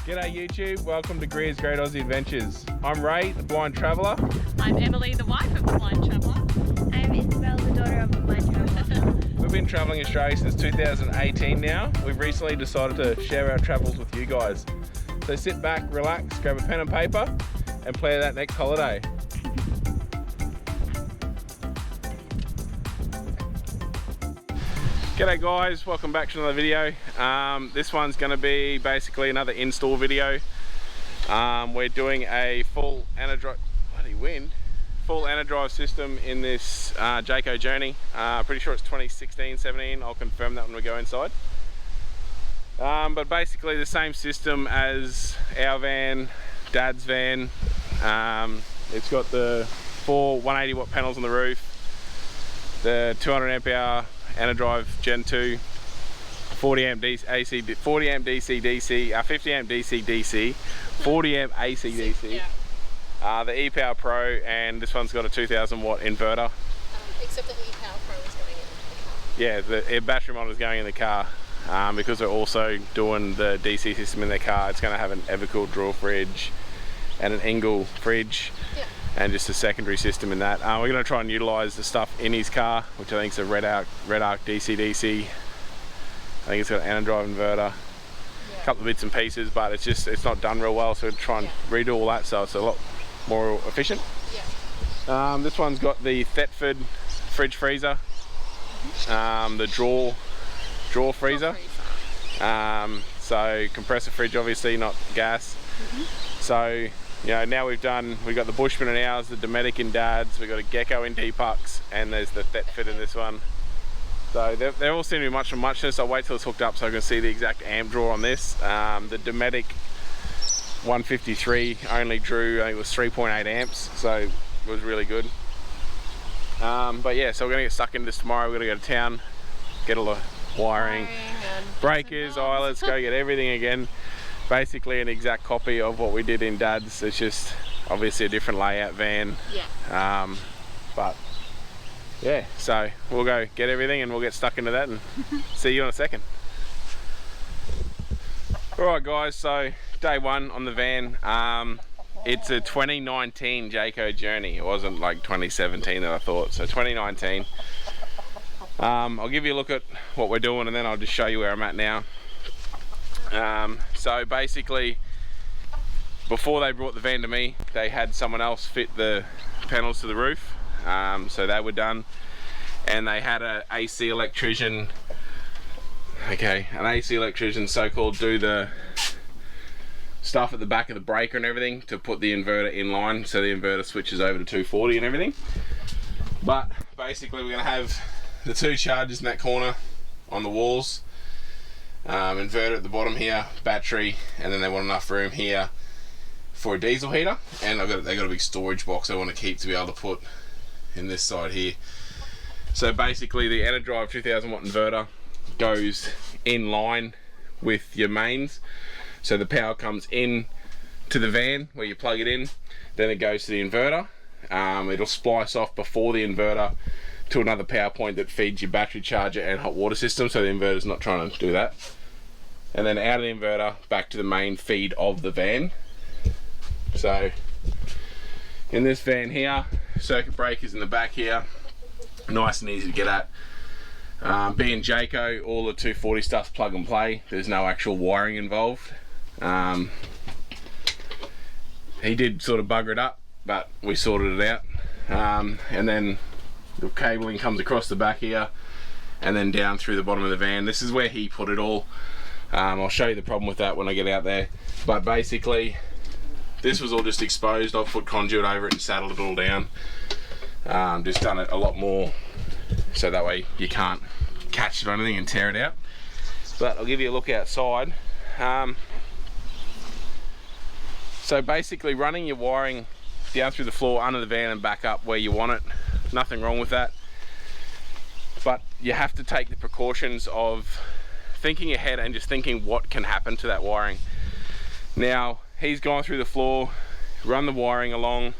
G'day YouTube, welcome to Greer's Great Aussie Adventures. I'm Ray, the blind traveller. I'm Emily, the wife of the blind traveller. I'm Isabel, the daughter of the blind traveller. We've been travelling Australia since 2018 now. We've recently decided to share our travels with you guys. So sit back, relax, grab a pen and paper and plan that next holiday. G'day guys, welcome back to another video. This one's going to be basically another install video. We're doing a full anodrive system in this Jayco Journey. Pretty sure it's 2016-17. I'll confirm that when we go inside. But basically the same system as our van, Dad's van. It's got the 4 180 watt panels on the roof, the 200 amp hour ANODrive Gen 2, 40 amp DC DC, 50 amp DC DC, 40 amp AC DC, the E-Power Pro, and this one's got a 2000 watt inverter. Except the E-Power Pro is going in the car. Yeah, the battery model is going in the car because they're also doing the DC system in their car. It's going to have an Evercool drawer fridge and an Engel fridge. Yeah. And just a secondary system in that. We're going to try and utilise the stuff in his car, which I think is a Red Arc DC DC. I think it's got an ANODrive inverter, a couple of bits and pieces, but it's not done real well, so we're trying to redo all that so it's a lot more efficient. Yeah. This one's got the Thetford fridge freezer, the drawer freezer. So compressor fridge, obviously not gas. So you know, now we've got the Bushman in ours, the Dometic in Dad's, we've got a Gecko in Deepak's, and there's the Thetford in this one. So they all seem to be much of muchness. I'll wait till it's hooked up so I can see the exact amp draw on this. The Dometic 153 only drew, I think it was 3.8 amps, so it was really good. But yeah, so we're gonna get stuck into this tomorrow. We're gonna go to town, get all the wiring breakers, eyelets, go get everything again. Basically an exact copy of what we did in Dad's. It's just obviously a different layout van. Yeah. But yeah, so we'll go get everything and we'll get stuck into that and see you in a second. Alright guys, so day one on the van. It's a 2019 Jayco Journey. It wasn't like 2017 that I thought, so 2019. I'll give you a look at what we're doing and then I'll just show you where I'm at now. So basically, before they brought the van to me, they had someone else fit the panels to the roof. So they were done, and they had an AC electrician, so-called, do the stuff at the back of the breaker and everything to put the inverter in line, so the inverter switches over to 240 and everything. But basically we're going to have the 2 chargers in that corner on the walls. Inverter at the bottom here, battery, and then they want enough room here for a diesel heater, and they got a big storage box they want to keep to be able to put in this side here. So basically the ANODrive 2000 watt inverter goes in line with your mains, so the power comes in to the van where you plug it in, then it goes to the inverter. It'll splice off before the inverter to another power point that feeds your battery charger and hot water system, so the inverter's not trying to do that. And then out of the inverter back to the main feed of the van. So in this van here, circuit breakers in the back here, nice and easy to get at. Being Jayco, all the 240 stuff's plug and play. There's no actual wiring involved. He did sort of bugger it up, but we sorted it out. And then the cabling comes across the back here and then down through the bottom of the van. This is where he put it all. I'll show you the problem with that when I get out there. But basically, this was all just exposed. I've put conduit over it and saddled it all down. Just done it a lot more so that way you can't catch it on anything and tear it out. But I'll give you a look outside. So basically running your wiring down through the floor under the van and back up where you want it. Nothing wrong with that, but you have to take the precautions of thinking ahead and just thinking what can happen to that wiring. Now he's gone through the floor, run the wiring along,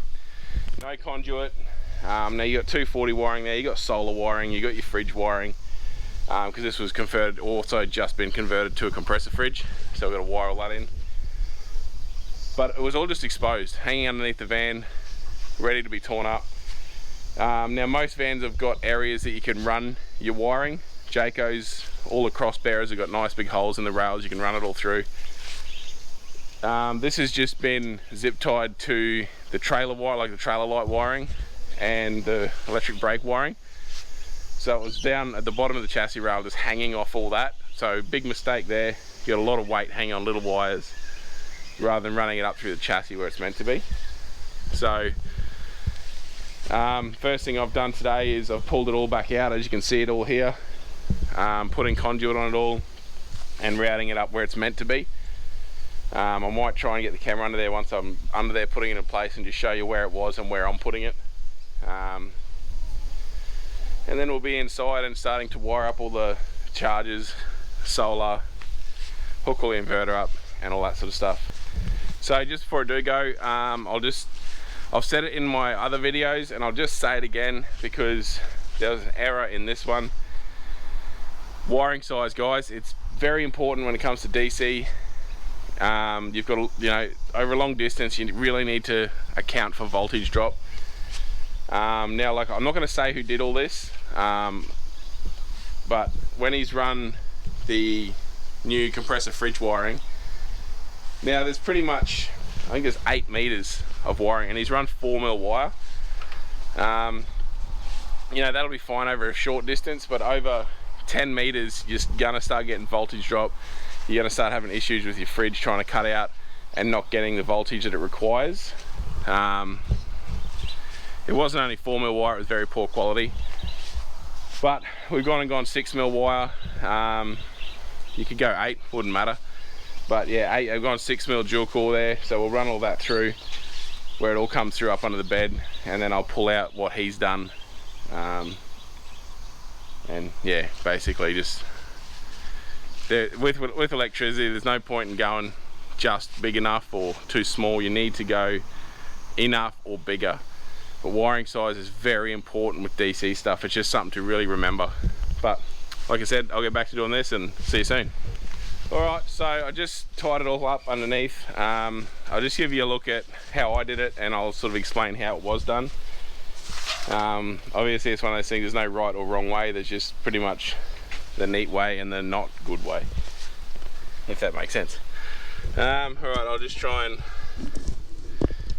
no conduit. Now you got 240 wiring there, you got solar wiring, you got your fridge wiring, because this was converted, also just been converted to a compressor fridge, so we've got to wire all that in. but it was all just exposed, hanging underneath the van, ready to be torn up. Now most vans have got areas that you can run your wiring. Jayco's, all the cross bearers have got nice big holes in the rails, you can run it all through. This has just been zip tied to the trailer wire, like the trailer light wiring and the electric brake wiring. So it was down at the bottom of the chassis rail, just hanging off all that. So big mistake there. You got a lot of weight hanging on little wires rather than running it up through the chassis where it's meant to be. So first thing I've done today is I've pulled it all back out, as you can see it all here, putting conduit on it all and routing it up where it's meant to be. I might try and get the camera under there once I'm under there putting it in place and just show you where it was and where I'm putting it. And then we'll be inside and starting to wire up all the chargers, solar, hook all the inverter up and all that sort of stuff. So just before I do go, I've said it in my other videos and I'll just say it again because there was an error in this one. Wiring size, guys, it's very important when it comes to DC. You've got to, you know, over a long distance you really need to account for voltage drop. Now, like, I'm not going to say who did all this, but when he's run the new compressor fridge wiring, now there's pretty much, I think there's 8 meters of wiring and he's run 4mm wire. You know, that'll be fine over a short distance, but over 10 meters you're gonna start getting voltage drop. You're gonna start having issues with your fridge trying to cut out and not getting the voltage that it requires. It wasn't only 4mm wire, it was very poor quality. But we've gone 6mm wire. You could go 8, wouldn't matter. But yeah, 8, I've gone 6mm dual core there, so we'll run all that through where it all comes through up under the bed, and then I'll pull out what he's done. And yeah, basically just with electricity, there's no point in going just big enough or too small. You need to go enough or bigger. But wiring size is very important with DC stuff. It's just something to really remember. But like I said, I'll get back to doing this and see you soon. Alright, so I just tied it all up underneath. I'll just give you a look at how I did it and I'll sort of explain how it was done. Obviously it's one of those things, there's no right or wrong way, there's just pretty much the neat way and the not good way, if that makes sense. Alright, I'll just try and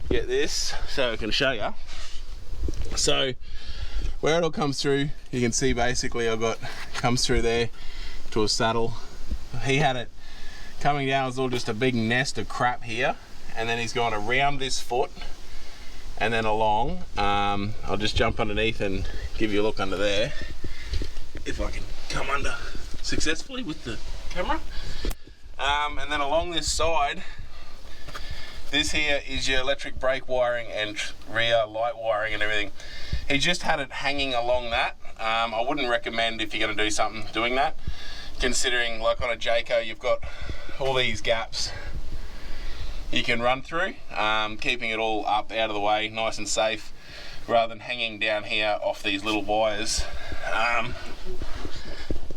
get this so I can show you. So where it all comes through, you can see basically comes through there to a saddle. He had it coming down, it was all just a big nest of crap here, and then he's gone around this foot and then along. I'll just jump underneath and give you a look under there if I can come under successfully with the camera. And then along this side, this here is your electric brake wiring and rear light wiring and everything. He just had it hanging along that. I wouldn't recommend, if you're going to do something, doing that, considering like on a Jayco you've got all these gaps you can run through, keeping it all up out of the way, nice and safe, rather than hanging down here off these little wires.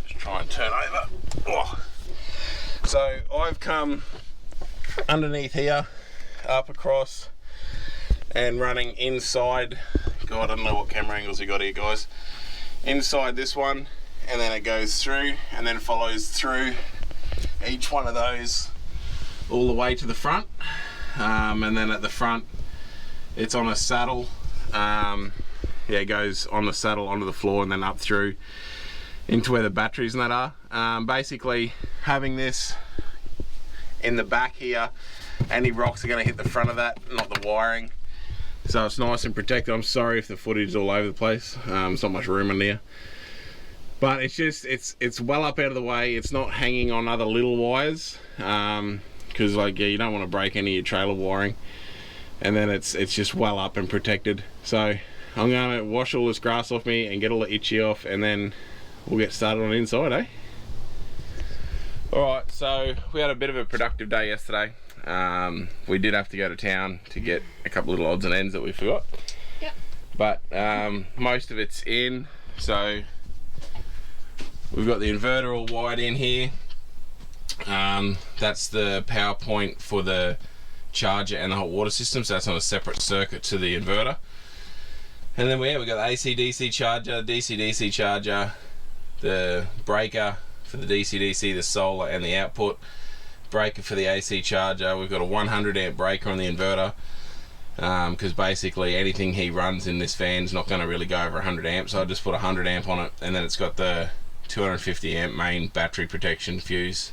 Just try and turn over. Oh. So I've come underneath here, up across, and running inside. God, I don't know what camera angles you got here, guys. Inside this one, and then it goes through and then follows through each one of those all the way to the front. And then at the front it's on a saddle. Yeah, it goes on the saddle onto the floor and then up through into where the batteries and that are. Basically having this in the back here, any rocks are going to hit the front of that, not the wiring, so it's nice and protected. I'm sorry if the footage is all over the place, there's not much room in there. But it's just, it's well up out of the way. It's not hanging on other little wires, because like, yeah, you don't want to break any of your trailer wiring. And then it's just well up and protected. So I'm going to wash all this grass off me and get all the itchy off, and then we'll get started on the inside, eh? Alright, so we had a bit of a productive day yesterday. We did have to go to town to get a couple little odds and ends that we forgot. Yep. But most of it's in, so we've got the inverter all wired in here. That's the power point for the charger and the hot water system, so that's on a separate circuit to the inverter. And then we got the AC/DC charger, DC/DC charger, the breaker for the DC/DC, the solar and the output, breaker for the AC charger. We've got a 100 amp breaker on the inverter, because basically anything he runs in this van is not going to really go over 100 amps, so I just put 100 amp on it. And then it's got the 250 amp main battery protection fuse.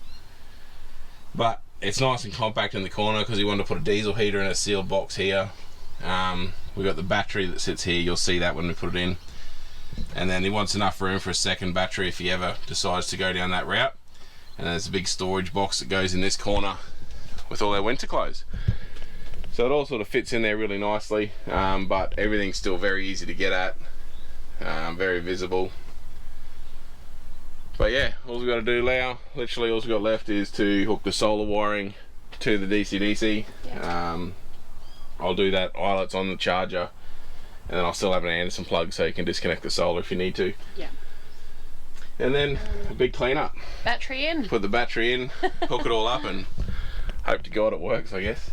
But it's nice and compact in the corner because he wanted to put a diesel heater in a sealed box here. We've got the battery that sits here, you'll see that when we put it in. And then he wants enough room for a second battery if he ever decides to go down that route. And there's a big storage box that goes in this corner with all our winter clothes. So it all sort of fits in there really nicely, but everything's still very easy to get at, very visible. But yeah, all we've got to do now, literally all we've got left is to hook the solar wiring to the DC/DC. Yeah. I'll do that while it's on the charger, and then I'll still have an Anderson plug so you can disconnect the solar if you need to. Yeah. And then a big cleanup. Battery in. Put the battery in, hook it all up, and hope to God it works, I guess.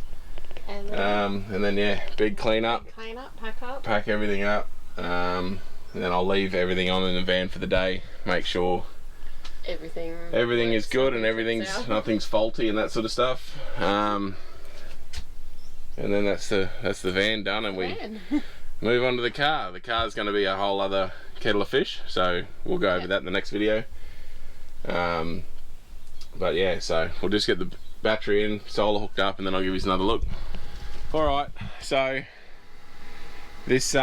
And then yeah, big cleanup. Clean up, pack up. Pack everything up. And then I'll leave everything on in the van for the day. Make sure everything is good and nothing's faulty and that sort of stuff. And then that's the van done, and we move on to the car. The car's going to be a whole other kettle of fish, so we'll go over that in the next video. But yeah, so we'll just get the battery in, solar hooked up, and then I'll give you another look. Alright, so this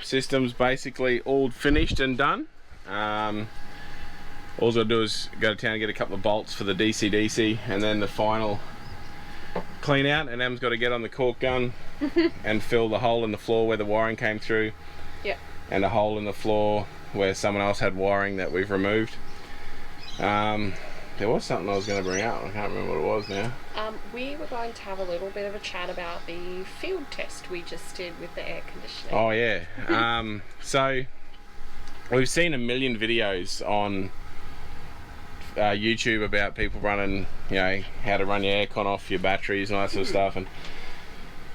system's basically all finished and done. All I've got to do is go to town and get a couple of bolts for the DC/DC, and then the final clean out, and Em's got to get on the cork gun and fill the hole in the floor where the wiring came through. Yeah. And a hole in the floor where someone else had wiring that we've removed. There was something I was going to bring up, I can't remember what it was now. We were going to have a little bit of a chat about the field test we just did with the air conditioning. Oh yeah. So we've seen a million videos on YouTube about people running, you know, how to run your aircon off your batteries and all that sort of stuff, and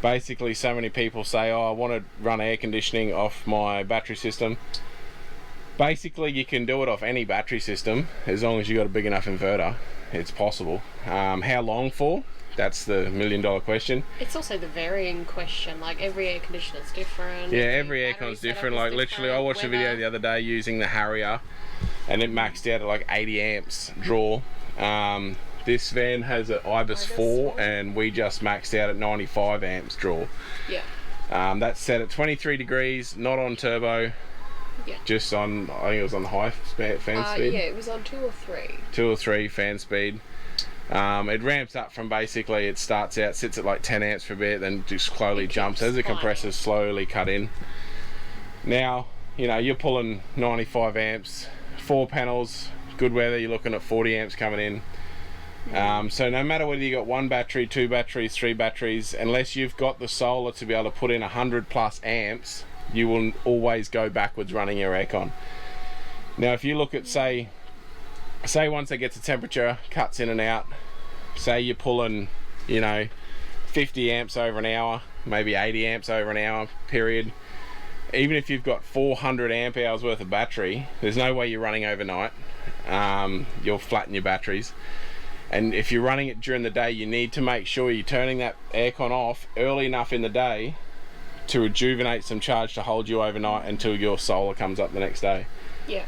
basically so many people say, oh, I want to run air conditioning off my battery system. Basically you can do it off any battery system as long as you've got a big enough inverter. It's possible. How long for? That's the million-dollar question. It's also the varying question, like every air conditioner is different. Yeah, every aircon's different. Like literally I watched a video the other day using the Harrier, and it maxed out at like 80 amps draw. This van has an IBIS 4, and we just maxed out at 95 amps draw. Yeah. That's set at 23 degrees, not on turbo. Yeah. Just on, I think it was on the high fan speed. Yeah, it was on 2 or 3. 2 or 3 fan speed. It ramps up from basically, it starts out, sits at like 10 amps for a bit, then just slowly jumps as the compressors slowly cut in. Now, you know, you're pulling 95 amps, 4 panels, good weather, you're looking at 40 amps coming in. So no matter whether you got 1 battery, 2 batteries, 3 batteries, unless you've got the solar to be able to put in 100 plus amps, you will always go backwards running your aircon. Now if you look at say once it gets a temperature, cuts in and out, say you're pulling, you know, 50 amps over an hour, maybe 80 amps over an hour period, even if you've got 400 amp hours worth of battery, there's no way you're running overnight. You'll flatten your batteries. And if you're running it during the day, you need to make sure you're turning that aircon off early enough in the day to rejuvenate some charge to hold you overnight until your solar comes up the next day. Yeah.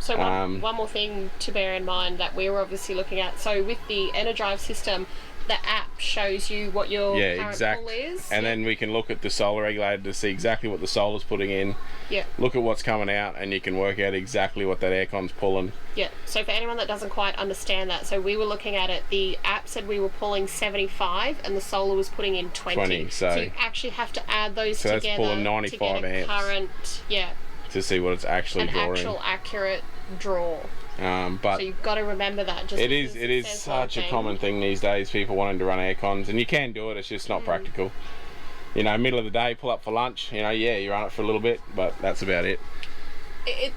So one more thing to bear in mind that we're obviously looking at. So with the Energive system, the app shows you what your current pull is. And then we can look at the solar regulator to see exactly what the solar's putting in. Yeah. Look at what's coming out, and you can work out exactly what that aircon's pulling. Yeah. So for anyone that doesn't quite understand that, so we were looking at it, the app said we were pulling 75 and the solar was putting in 20. So you actually have to add those together. So that's pulling 95 to get a amps. Current, to see what it's actually drawing. An actual accurate draw. But so you've got to remember that. It is such a common thing these days, people wanting to run aircons, and you can do it, it's just not practical. You know, middle of the day, pull up for lunch, you know, yeah, you run it for a little bit, but that's about it.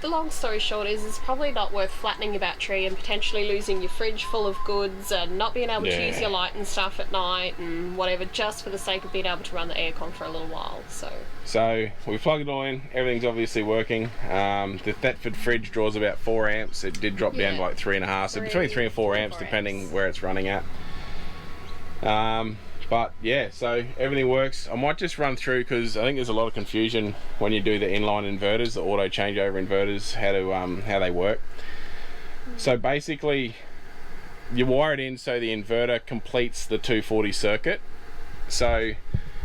The long story short is it's probably not worth flattening your battery and potentially losing your fridge full of goods and not being able to use your light and stuff at night and whatever, just for the sake of being able to run the aircon for a little while. So we plug it all in, everything's obviously working. The Thetford fridge draws about 4 amps. It did drop down to like 3.5, so between 3 and 4 amps depending where it's running at. But yeah, so everything works. I might just run through, because I think there's a lot of confusion when you do the inline inverters, the auto changeover inverters, how they work. So basically, you wire it in so the inverter completes the 240 circuit. So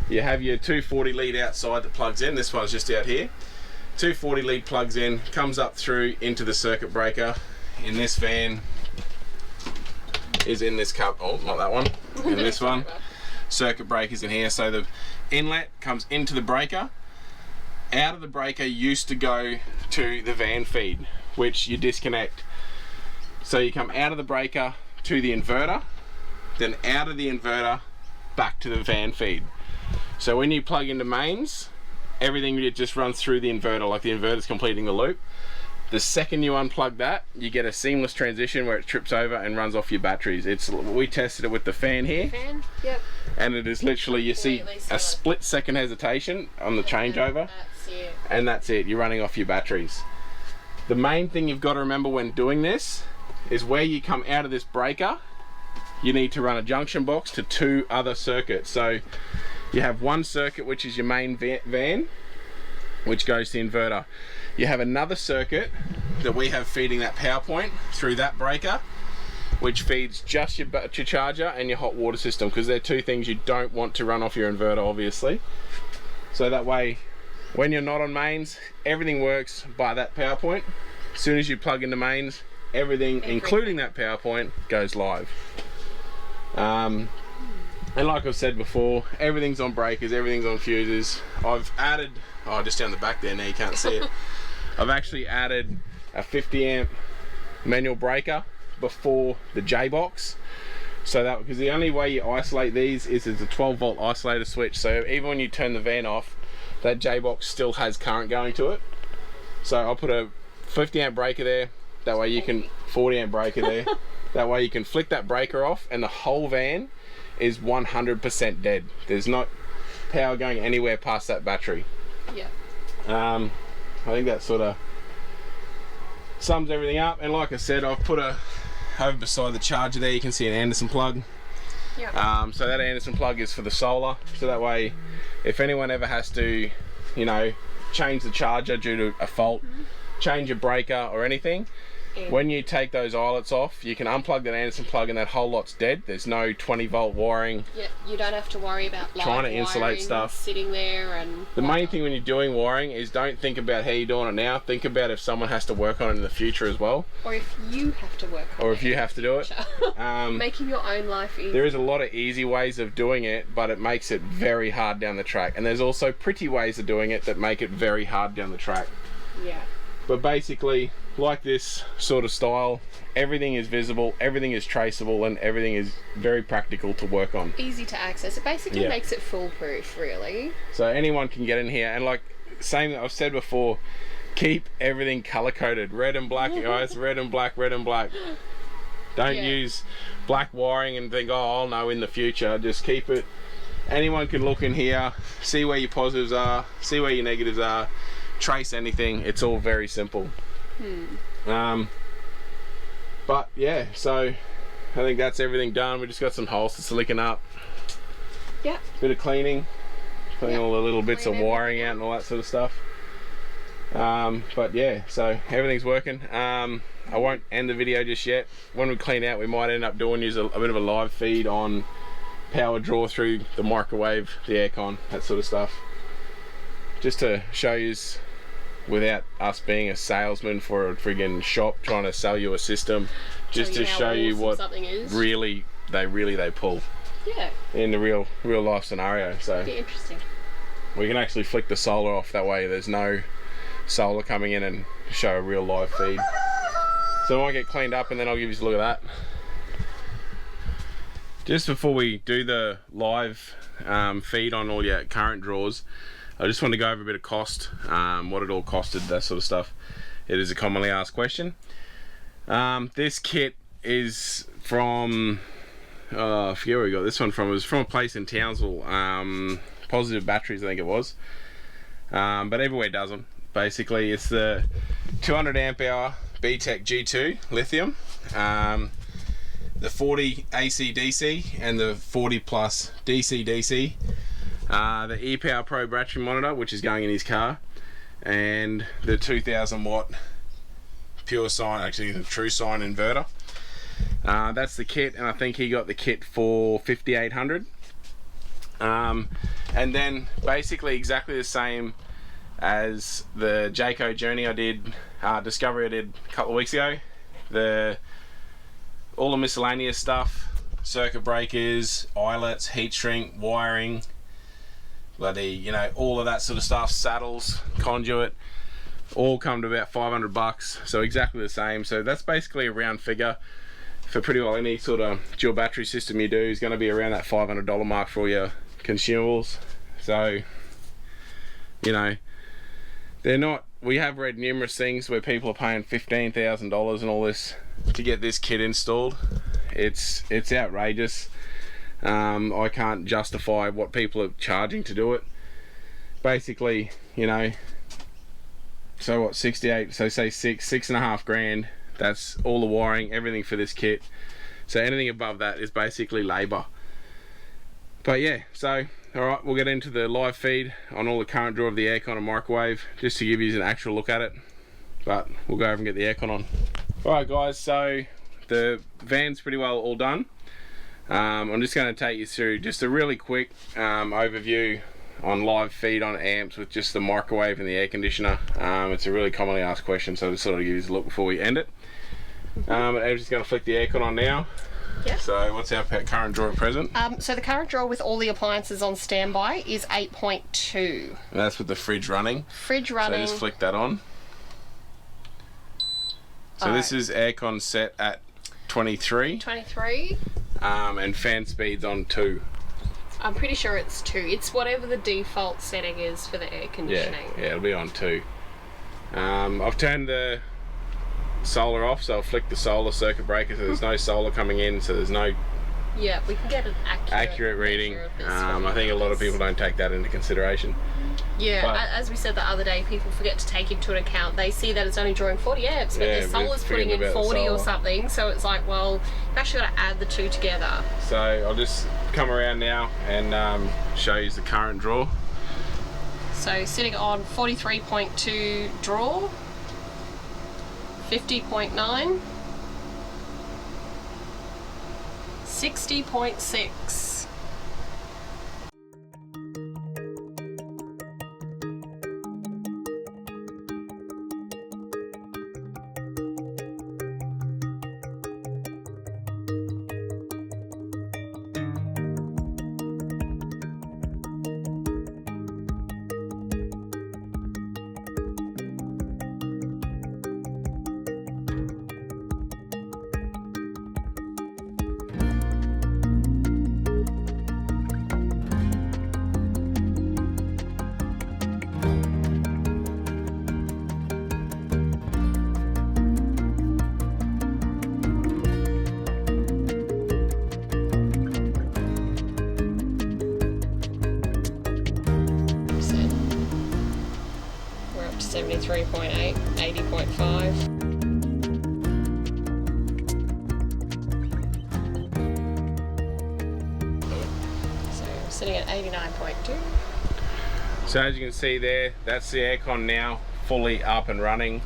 you have your 240 lead outside that plugs in. This one's just out here. 240 lead plugs in, comes up through into the circuit breaker. In this van is in this cup. Oh, not that one. In this one. Circuit breakers in here, so the inlet comes into the breaker. Out of the breaker used to go to the van feed, which you disconnect. So you come out of the breaker to the inverter, then out of the inverter back to the van feed. So when you plug into mains, everything just runs through the inverter, like the inverter's completing the loop. The second you unplug that, you get a seamless transition where it trips over and runs off your batteries. We tested it with the fan here. Yep. And it is literally, you see a split second hesitation on the changeover. And that's it, you're running off your batteries. The main thing you've got to remember when doing this is where you come out of this breaker, you need to run a junction box to 2 other circuits. So you have one circuit, which is your main van, which goes to the inverter. You have another circuit that we have feeding that power point through that breaker, which feeds just your charger and your hot water system, because they're 2 things you don't want to run off your inverter, obviously. So that way, when you're not on mains, everything works by that power point. As soon as you plug into mains, everything including that power point goes live. And like I've said before, everything's on breakers, everything's on fuses. I've added, just down the back there now, you can't see it. I've actually added a 50 amp manual breaker before the J box, so that, because the only way you isolate these is a 12 volt isolator switch. So even when you turn the van off, that J box still has current going to it. So I'll put a 50 amp breaker there, that way you can 40 amp breaker there, that way you can flick that breaker off and the whole van is 100% dead. There's not power going anywhere past that battery. Yeah. I think that sort of sums everything up. And like I said, I've put over beside the charger there, you can see an Anderson plug. Yeah. So that Anderson plug is for the solar. So that way, if anyone ever has to, change the charger due to a fault, change a breaker or anything, when you take those eyelets off, you can unplug that Anderson plug and that whole lot's dead. There's no 20 volt wiring. Yeah, you don't have to worry about trying to insulate stuff sitting there. And the main thing when you're doing wiring is don't think about how you're doing it now. Think about if someone has to work on it in the future as well. Or if you have to work on it. Or if you have to do it. Making your own life easy. There is a lot of easy ways of doing it, but it makes it very hard down the track. And there's also pretty ways of doing it that make it very hard down the track. Yeah. But basically, like this sort of style, everything is visible, everything is traceable, and everything is very practical to work on. Easy to access. It basically makes it foolproof, really. So anyone can get in here, and like same I've said before, keep everything color coded, red and black, guys, red and black, red and black. Don't use black wiring and think, oh, I'll know in the future. Just keep it. Anyone can look in here, see where your positives are, see where your negatives are, trace anything. It's all very simple. But yeah, so I think that's everything done. We just got some holes to silicon up. Yeah. Bit of cleaning all the little bits of wiring out and all that sort of stuff. But yeah, so everything's working. I won't end the video just yet. When we clean out, we might end up doing a bit of a live feed on power draw through the microwave, the aircon, that sort of stuff, just to show you, without us being a salesman for a friggin' shop trying to sell you a system, just to show you what really they pull in the real life scenario. So it'd be interesting. We can actually flick the solar off, that way there's no solar coming in, and show a real live feed. So I might get cleaned up and then I'll give you a look at that. Just before we do the live feed on all your current draws, I just want to go over a bit of cost, what it all costed, that sort of stuff. It is a commonly asked question. This kit is from, I forget where we got this one from. It was from a place in Townsville. Positive Batteries, I think it was. But everywhere does them. Basically, it's the 200 amp hour BTEC G2 lithium, the 40 AC DC and the 40 plus DC DC, the ePower Pro battery monitor, which is going in his car, and the 2000 watt pure sine, actually the true sine inverter. That's the kit, and I think he got the kit for 5,800. And then basically exactly the same as the Jayco Journey I did, Discovery I did a couple of weeks ago. All the miscellaneous stuff, circuit breakers, eyelets, heat shrink, wiring, bloody, you know, all of that sort of stuff, saddles, conduit, all come to about 500 bucks. So exactly the same. So that's basically a round figure for pretty well any sort of dual battery system you do is going to be around that $500 mark for all your consumables. So, you know, they're not, we have read numerous things where people are paying $15,000 and all this to get this kit installed. It's outrageous. I can't justify what people are charging to do it. Basically, you know, so what, 68, so say six and a half grand, that's all the wiring, everything for this kit. So anything above that is basically labor. But yeah, so alright, we'll get into the live feed on all the current draw of the aircon and microwave, just to give you an actual look at it. But we'll go over and get the aircon on. Alright guys, so the van's pretty well all done. I'm just going to take you through just a really quick overview on live feed on amps with just the microwave and the air conditioner. It's a really commonly asked question, so I just sort of give you a look before we end it. I'm just going to flick the aircon on now. Yep. So what's our current draw at present? So the current draw with all the appliances on standby is 8.2. And that's with the fridge running. Fridge running. So just flick that on. So this is aircon set at 23. 23. And fan speed's on 2. I'm pretty sure it's 2. It's whatever the default setting is for the air conditioning. Yeah, it'll be on 2. I've turned the solar off, so I'll flick the solar circuit breaker so there's no solar coming in, so there's no Yeah, we can get an accurate reading. picture of this I think a lot of people don't take that into consideration. Yeah, But- as we said the other day, people forget to take into account. They see that it's only drawing 40 amps, but Yeah, the but solar's putting forgetting in about the 40 or solar. something, so it's like, well, you've actually got to add the two together. So I'll just come around now and show you the current draw. So sitting on 43.2 draw, 50.9, 60.6. We're up to 73.8, 80.5. So sitting at 89.2. So as you can see there, that's the aircon now fully up and running.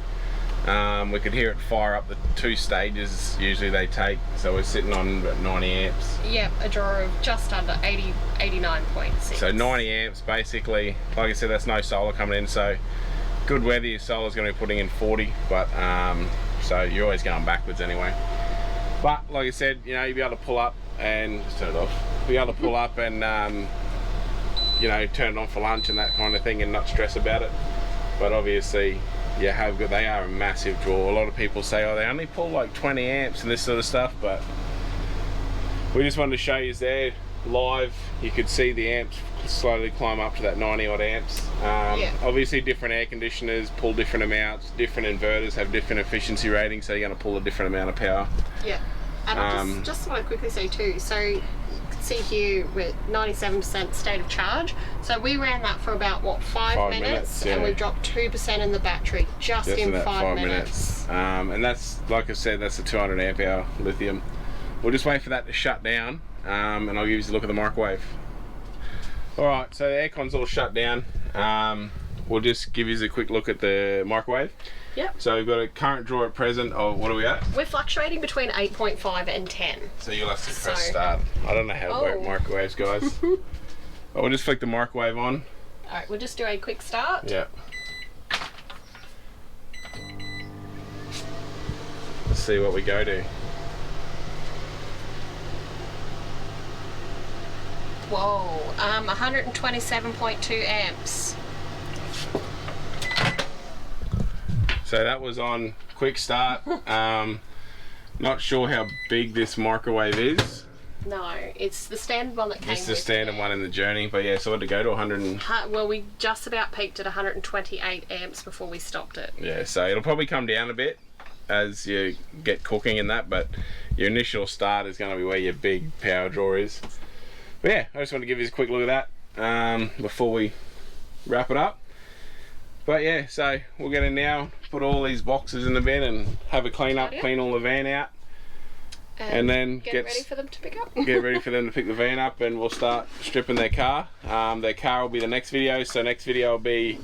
We can hear it fire up the 2 stages usually they take, so we're sitting on about 90 amps. Yep, a draw of just under 80, 89.6. So 90 amps basically. Like I said, that's no solar coming in, so good weather your solar's going to be putting in 40, but so you're always going backwards anyway. But like I said, you know, you'll be able to pull up and just turn it off. Be able to pull up and you know, turn it on for lunch and that kind of thing and not stress about it. But obviously, yeah, they are a massive draw. A lot of people say, oh, they only pull like 20 amps and this sort of stuff, but we just wanted to show you there live, you could see the amps slowly climb up to that 90 odd amps. Yeah. Obviously different air conditioners pull different amounts, different inverters have different efficiency ratings, so you're going to pull a different amount of power. Yeah. And I just want to quickly say too, so you can see here we're 97% state of charge. So we ran that for about, what, 5 minutes? Yeah. And we dropped 2% in the battery just in that 5 minutes. And that's, like I said, that's a 200 amp hour lithium. We'll just wait for that to shut down, and I'll give you a look at the microwave. Alright, so the aircon's all shut down. We'll just give you a quick look at the microwave. Yep. So we've got a current draw at present of, what are we at? We're fluctuating between 8.5 and 10. So you'll have to press start. I don't know how to work microwaves, guys. But we'll just flick the microwave on. Alright, we'll just do a quick start. Yeah. Let's see what we go to. Whoa, 127.2 amps. So that was on quick start. Not sure how big this microwave is. No, it's the standard one that came with it. It's the standard one in the Journey, but yeah, so I had to go to 100 and... Well, we just about peaked at 128 amps before we stopped it. Yeah, so it'll probably come down a bit as you get cooking and that, but your initial start is going to be where your big power draw is. But yeah, I just want to give you a quick look at that before we wrap it up. But yeah, so we'll get in now, put all these boxes in the bin and have a clean up, clean all the van out. And then get ready for them to pick up. Get ready for them to pick the van up, and we'll start stripping their car. Their car will be the next video, so next video will be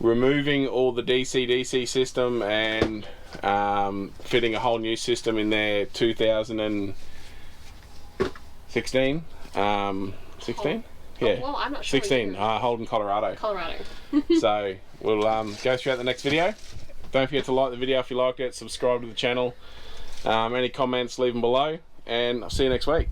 removing all the DC-DC system and fitting a whole new system in their 2016. 16? Yeah. Well, I'm not sure. 16, Holden, Colorado. So we'll go throughout the next video. Don't forget to like the video if you liked it, subscribe to the channel. Any comments, leave them below, and I'll see you next week.